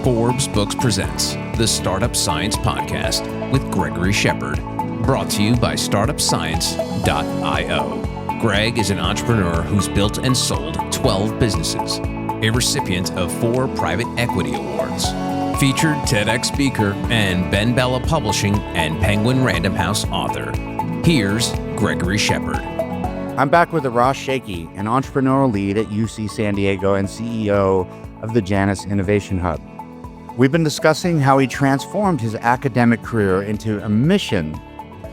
Forbes Books presents the Startup Science Podcast with Gregory Shepard, brought to you by StartupScience.io. Greg is an entrepreneur who's built and sold 12 businesses, a recipient of 4 private equity awards, featured TEDx speaker, and Ben Bella Publishing and Penguin Random House author. Here's Gregory Shepard. I'm back with Aras Sheikhi, an entrepreneurial lead at UC San Diego and CEO of the Janus Innovation Hub. We've been discussing how he transformed his academic career into a mission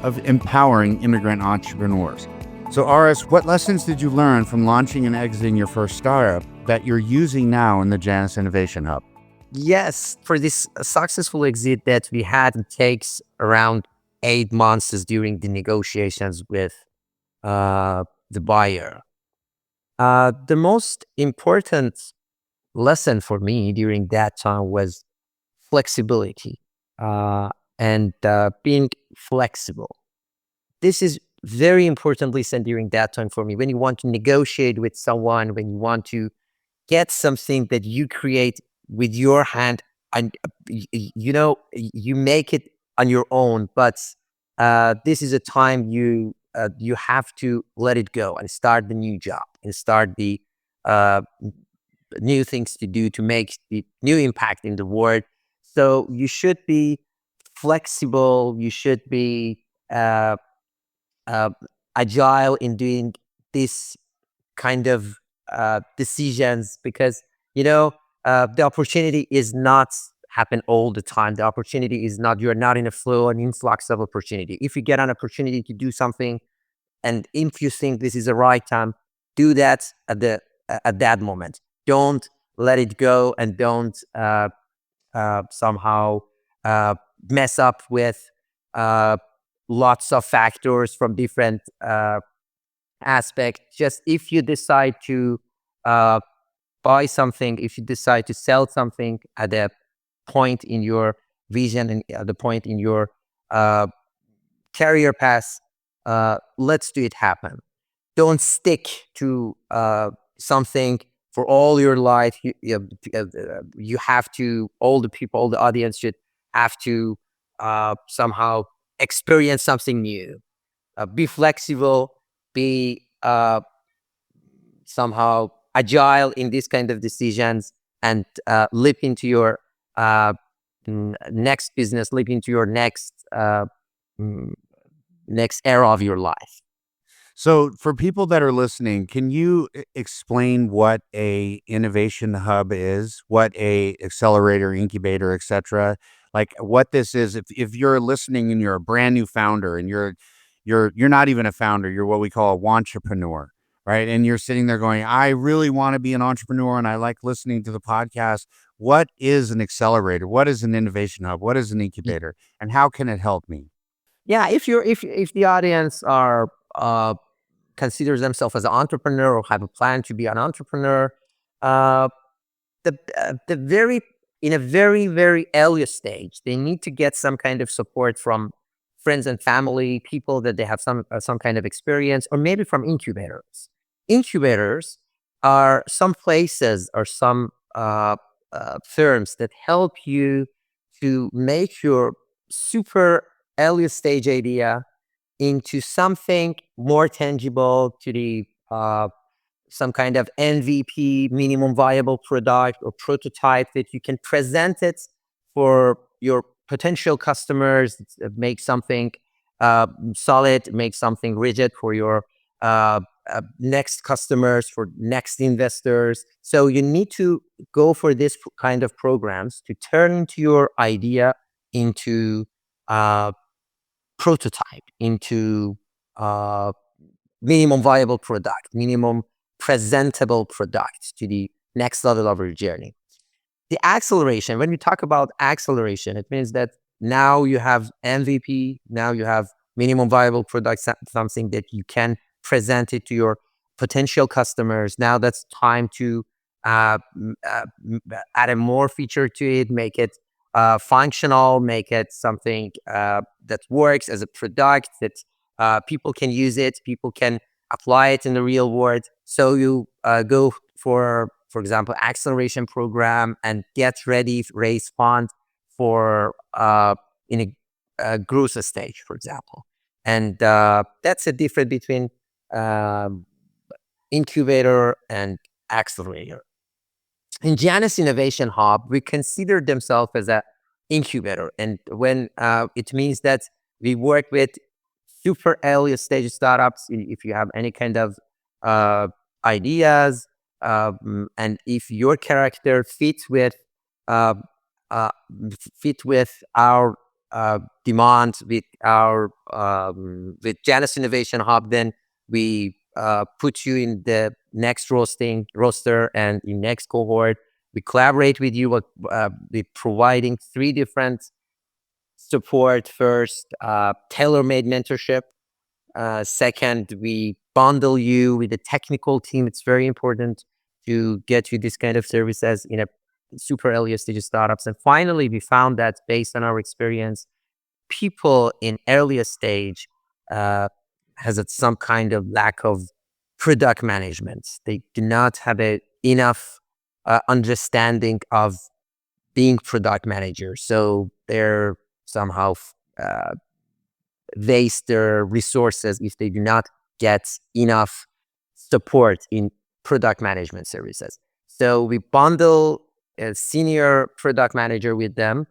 of empowering immigrant entrepreneurs. So Aras, what lessons did you learn from launching and exiting your first startup that you're using now in the Janus Innovation Hub? Yes, for this successful exit that we had, it takes around 8 months during the negotiations with the buyer. The most important lesson for me during that time was flexibility and being flexible. This is very important lesson during that time for me. When you want to negotiate with someone, when you want to get something that you create with your hand, and you make it on your own, but this is a time you have to let it go and start the new job and start the new things to do to make the new impact in the world. So you should be flexible. You should be agile in doing this kind of decisions, because the opportunity is not happen all the time. The opportunity is not, you're not in a flow, an influx of opportunity. If you get an opportunity to do something, and if you think this is the right time, do that at that moment. Don't let it go, and don't somehow mess up with lots of factors from different aspects. Just if you decide to buy something, if you decide to sell something at a point in your vision and at the point in your career path, let's do it happen. Don't stick to something for all your life. You have to, all the people, all the audience should have to somehow experience something new. Be flexible, be somehow agile in this kind of decisions, and leap into your next business, leap into your next era of your life. So for people that are listening, can you explain what a innovation hub is, what a accelerator, incubator, etc.? Like what this is, if you're listening and you're a brand new founder and you're not even a founder, you're what we call a wantrepreneur, right? And you're sitting there going, I really want to be an entrepreneur and I like listening to the podcast. What is an accelerator? What is an innovation hub? What is an incubator? And how can it help me? Yeah, if the audience are considers themselves as an entrepreneur or have a plan to be an entrepreneur, in a very, very early stage, they need to get some kind of support from friends and family, people that they have some kind of experience, or maybe from incubators. Incubators are some places or some firms that help you to make your super early stage idea into something more tangible, to the some kind of MVP, minimum viable product or prototype that you can present it for your potential customers, make something solid, make something rigid for your next customers, for next investors. So you need to go for this kind of programs to turn your idea into prototype, into minimum viable product, minimum presentable product to the next level of your journey. The acceleration, when we talk about acceleration, it means that now you have MVP, now you have minimum viable product, something that you can present it to your potential customers. Now that's time to add a more feature to it, make it functional, make it something that works as a product, that people can use it, people can apply it in the real world. So you go for for example, acceleration program and get ready, raise funds for in a growth stage, for example. And that's the difference between um, incubator and accelerator. In Janus Innovation Hub, we consider themselves as a incubator, and when it means that we work with super early stage startups. If you have any kind of uh, ideas, and if your character fits with uh, uh, our demand, with Janus Innovation Hub, then we put you in the next roster and in next cohort. We collaborate with you with providing three different support. First, tailor-made mentorship. Second, we bundle you with a technical team. It's very important to get you this kind of services in a super early stage startups. And finally, we found that based on our experience, people in earlier stage has some kind of lack of product management. They do not have enough understanding of being product manager. So they're somehow waste their resources if they do not get enough support in product management services. So we bundle a senior product manager with them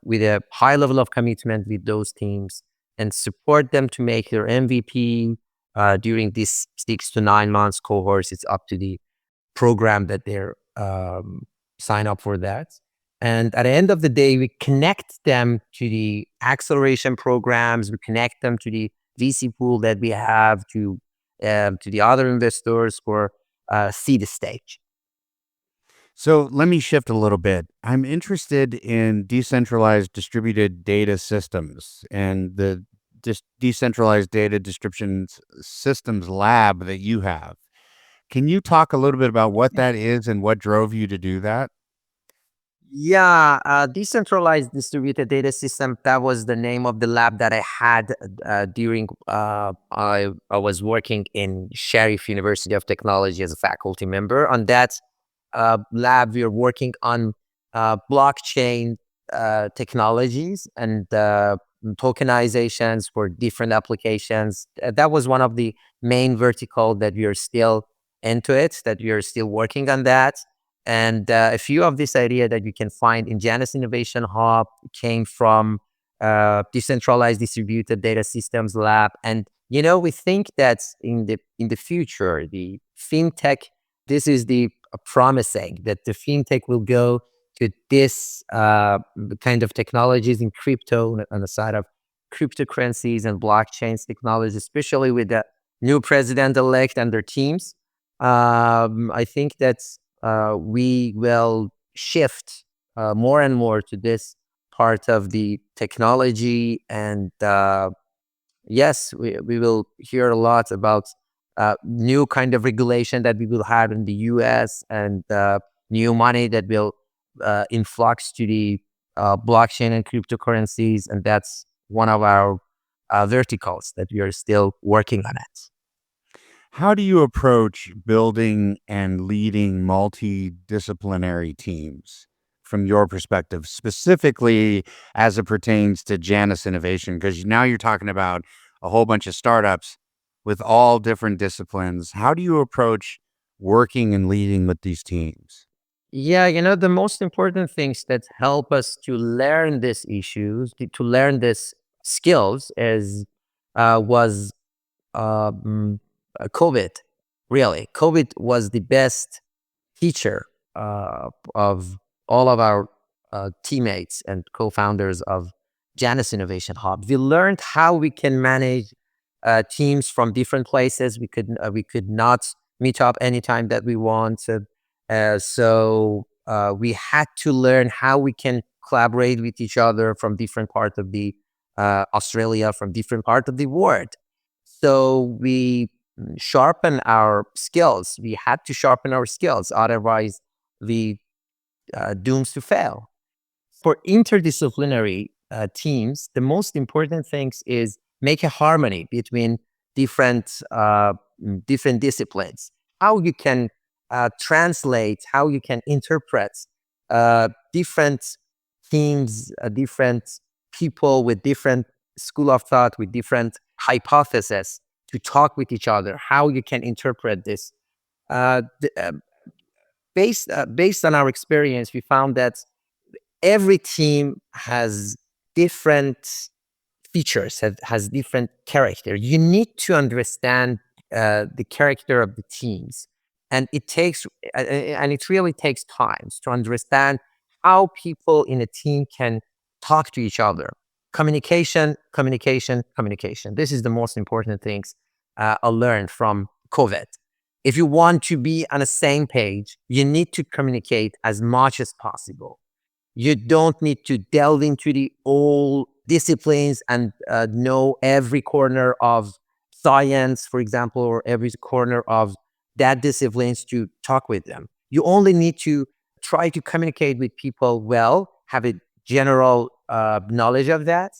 with a high level of commitment with those teams and support them to make their MVP during these 6 to 9 months cohorts. It's up to the program that they're sign up for that. And at the end of the day, we connect them to the acceleration programs. We connect them to the VC pool that we have, to the other investors for seed stage. So let me shift a little bit. I'm interested in decentralized distributed data systems and the decentralized data distribution systems lab that you have. Can you talk a little bit about what that is and what drove you to do that? Yeah, decentralized distributed data system. That was the name of the lab that I had during I was working in Sharif University of Technology as a faculty member. On that lab, we are working on blockchain technologies and tokenizations for different applications. That was one of the main vertical that we are still into it, that we are still working on that. And a few of this idea that you can find in Janus Innovation Hub came from decentralized distributed data systems lab. And we think that in the future, the fintech, this is the promising that the fintech will go to this kind of technologies in crypto on the side of cryptocurrencies and blockchains technologies, especially with the new president-elect and their teams. I think that we will shift more and more to this part of the technology. And yes, we will hear a lot about new kind of regulation that we will have in the US and new money that will influx to the blockchain and cryptocurrencies. And that's one of our verticals that we are still working on it. How do you approach building and leading multidisciplinary teams from your perspective, specifically as it pertains to Janus Innovation? Because now you're talking about a whole bunch of startups with all different disciplines. How do you approach working and leading with these teams? Yeah, the most important things that help us to learn these issues, to learn these skills, was COVID. Really, COVID was the best teacher of all of our teammates and co-founders of Janus Innovation Hub. We learned how we can manage teams from different places. We could not meet up anytime that we wanted. So we had to learn how we can collaborate with each other from different parts of the Australia, from different parts of the world. So we sharpen our skills. We had to sharpen our skills. Otherwise, we dooms to fail. For interdisciplinary teams, the most important things is make a harmony between different disciplines. How you can translate, how you can interpret different teams, different people with different school of thought, with different hypotheses to talk with each other, how you can interpret this. Uh, th- uh, based on our experience, we found that every team has different features, has different character. You need to understand the character of the teams, and it really takes time to understand how people in a team can talk to each other. Communication, communication, communication. This is the most important things I learned from COVID. If you want to be on the same page, you need to communicate as much as possible. You don't need to delve into the all disciplines and know every corner of science, for example, or every corner of that disciplines to talk with them. You only need to try to communicate with people well, have a general knowledge of that,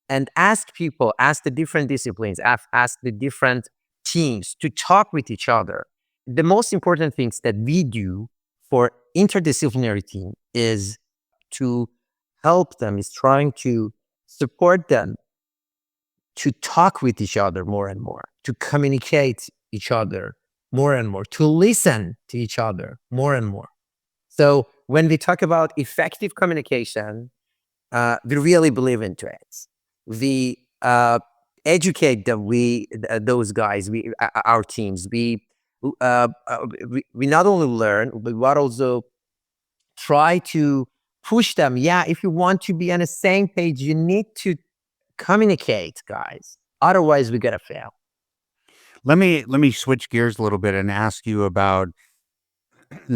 and ask people, ask the different disciplines, ask the different teams to talk with each other. The most important things that we do for interdisciplinary team is to help them, is trying to support them to talk with each other more and more, to communicate each other more and more, to listen to each other more and more. So when we talk about effective communication, we really believe into it. We educate them. Those guys, our teams. We not only learn, but we also try to push them. Yeah, if you want to be on the same page, you need to communicate, guys. Otherwise, we're gonna fail. Let me switch gears a little bit and ask you about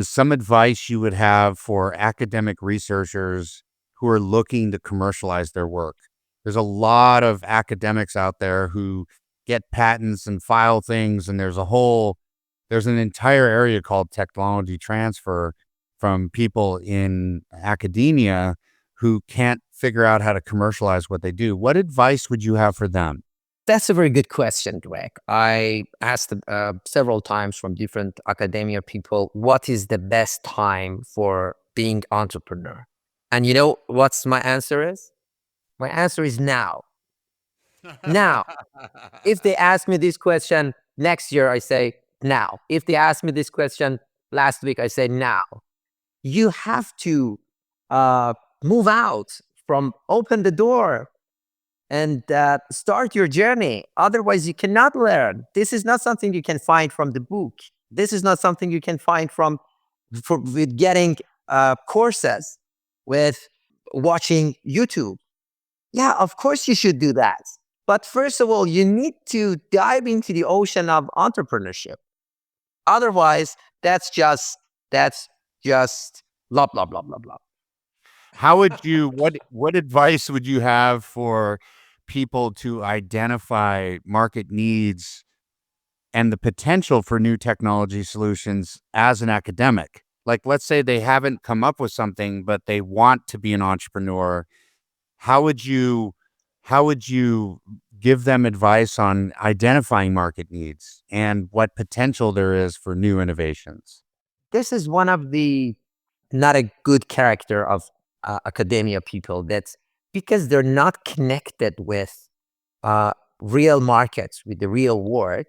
some advice you would have for academic researchers who are looking to commercialize their work. There's a lot of academics out there who get patents and file things, and there's an entire area called technology transfer from people in academia who can't figure out how to commercialize what they do. What advice would you have for them? That's a very good question, Dweck. I asked several times from different academia people, what is the best time for being entrepreneur? And you know what's my answer is? My answer is now. Now, if they ask me this question next year, I say now. If they ask me this question last week, I say now. You have to move out from open the door and start your journey. Otherwise, you cannot learn. This is not something you can find from the book. This is not something you can find with getting courses, with watching YouTube. Yeah, of course you should do that. But first of all, you need to dive into the ocean of entrepreneurship. Otherwise, that's just blah blah blah blah blah. How would you what advice would you have for people to identify market needs and the potential for new technology solutions as an academic? Like, let's say they haven't come up with something, but they want to be an entrepreneur. How would you give them advice on identifying market needs and what potential there is for new innovations? This is one of the not a good character of academia people. That's because they're not connected with real markets, with the real world.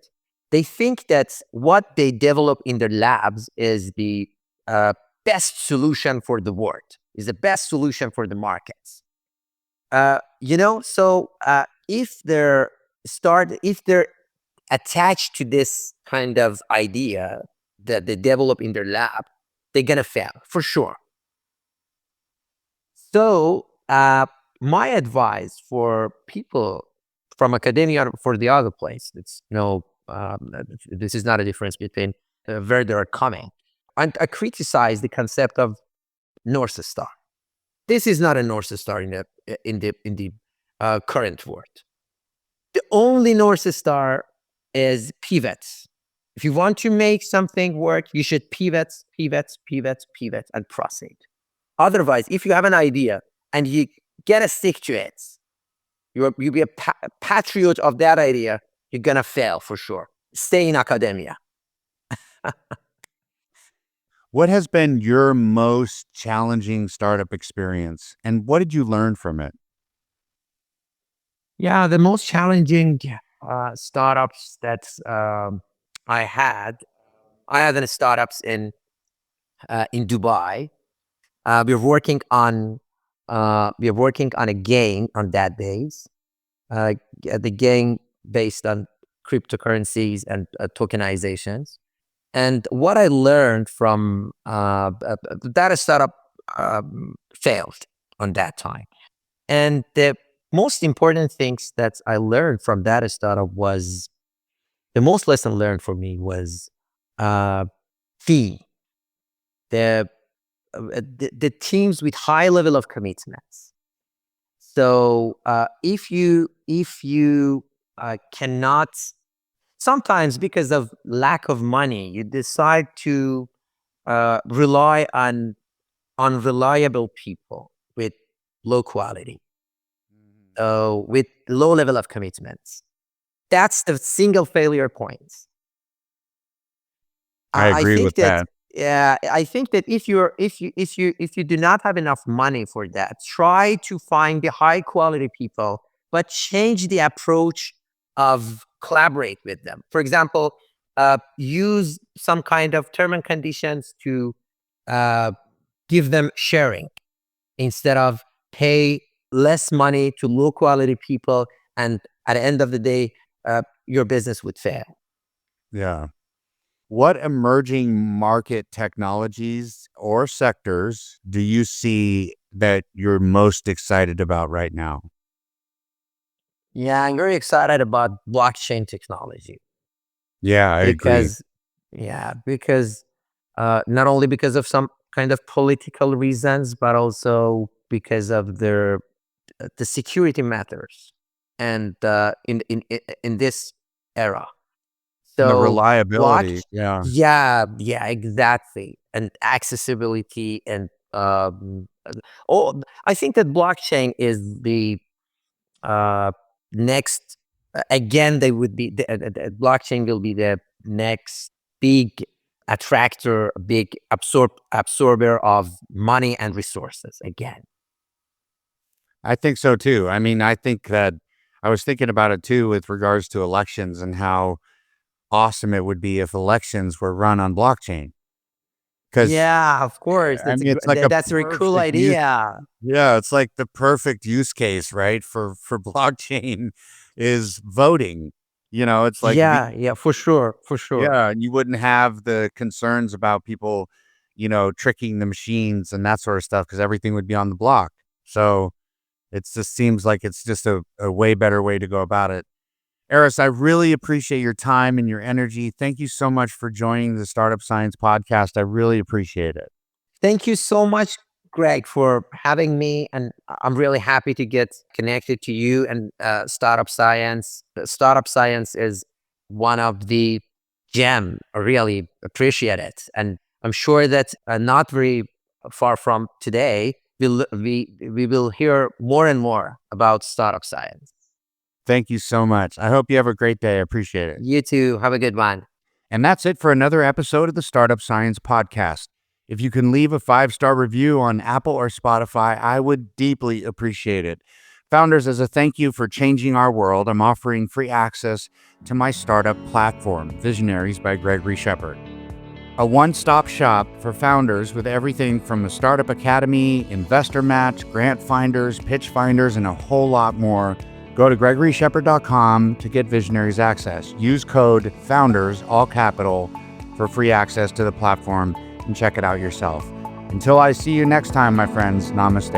They think that what they develop in their labs is the best solution for the world, is the best solution for the markets. So if they're attached to this kind of idea that they develop in their lab, they're gonna fail for sure. So my advice for people from academia for the other place, this is not a difference between where they're coming. And I criticize the concept of North Star. This is not a North Star in the current world. The only North Star is pivots. If you want to make something work, you should pivot, and proceed. Otherwise, if you have an idea and you get to stick to it, you'll be a patriot of that idea, you're gonna fail for sure. Stay in academia. What has been your most challenging startup experience, and what did you learn from it? Yeah, the most challenging startups that I had, I had the startups in Dubai. We're working on a game on that days. The game based on cryptocurrencies and tokenizations. And what I learned from that startup failed on that time. And the most important things that I learned from that startup was the most lesson learned for me was uh, team. The, the teams with high level of commitments. So if you cannot, sometimes because of lack of money, you decide to rely on unreliable people with low quality, with low level of commitments. That's the single failure point. I I agree think with that that. yeah, I think that if you do not have enough money for that, try to find the high quality people, but change the approach of collaborate with them. For example, use some kind of term and conditions to uh, give them sharing instead of pay less money to low quality people, and at the end of the day, your business would fail. Yeah. What emerging market technologies or sectors do you see that you're most excited about right now? Yeah, I'm very excited about blockchain technology Yeah, I agree. because, yeah, because not only because of some kind of political reasons, but also because of the security matters, and in this era. And the So block, reliability. Yeah. yeah, exactly, and accessibility and oh, I think that blockchain is the uh, next. Again, they would be the blockchain will be the next big attractor, big absorber of money and resources again. I think so too. I mean, I think that I was thinking about it too with regards to elections and how awesome it would be if elections were run on blockchain. Because Yeah, of course. I mean, it's like a That's a very cool perfect use. idea. Yeah, it's like the perfect use case, right? For blockchain is voting. It's like Yeah, yeah, for sure, for sure. yeah, and you wouldn't have the concerns about people, tricking the machines and that sort of stuff because everything would be on the block. So it just seems like it's just a way better way to go about it. Aras, I really appreciate your time and your energy. Thank you so much for joining the Startup Science podcast. I really appreciate it. Thank you so much, Greg, for having me. And I'm really happy to get connected to you and Startup Science. Startup Science is one of the gem. I really appreciate it. And I'm sure that not very far from today, we will hear more and more about Startup Science. Thank you so much. I hope you have a great day. I appreciate it. You too. Have a good one. And that's it for another episode of the Startup Science Podcast. If you can leave a 5-star review on Apple or Spotify, I would deeply appreciate it. Founders, as a thank you for changing our world, I'm offering free access to my startup platform, Visionaries by Gregory Shepard. A one-stop shop for founders with everything from the Startup Academy, Investor Match, Grant Finders, Pitch Finders, and a whole lot more. Go to GregoryShepard.com to get Visionaries access. Use code FOUNDERS, all capital, for free access to the platform and check it out yourself. Until I see you next time, my friends, namaste.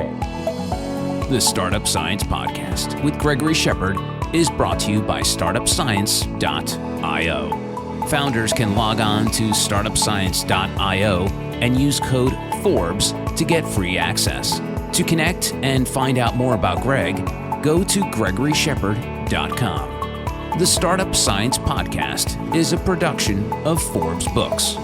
The Startup Science Podcast with Gregory Shepard is brought to you by startupscience.io. Founders can log on to startupscience.io and use code FORBES to get free access. To connect and find out more about Greg, go to GregoryShepard.com. The Startup Science Podcast is a production of Forbes Books.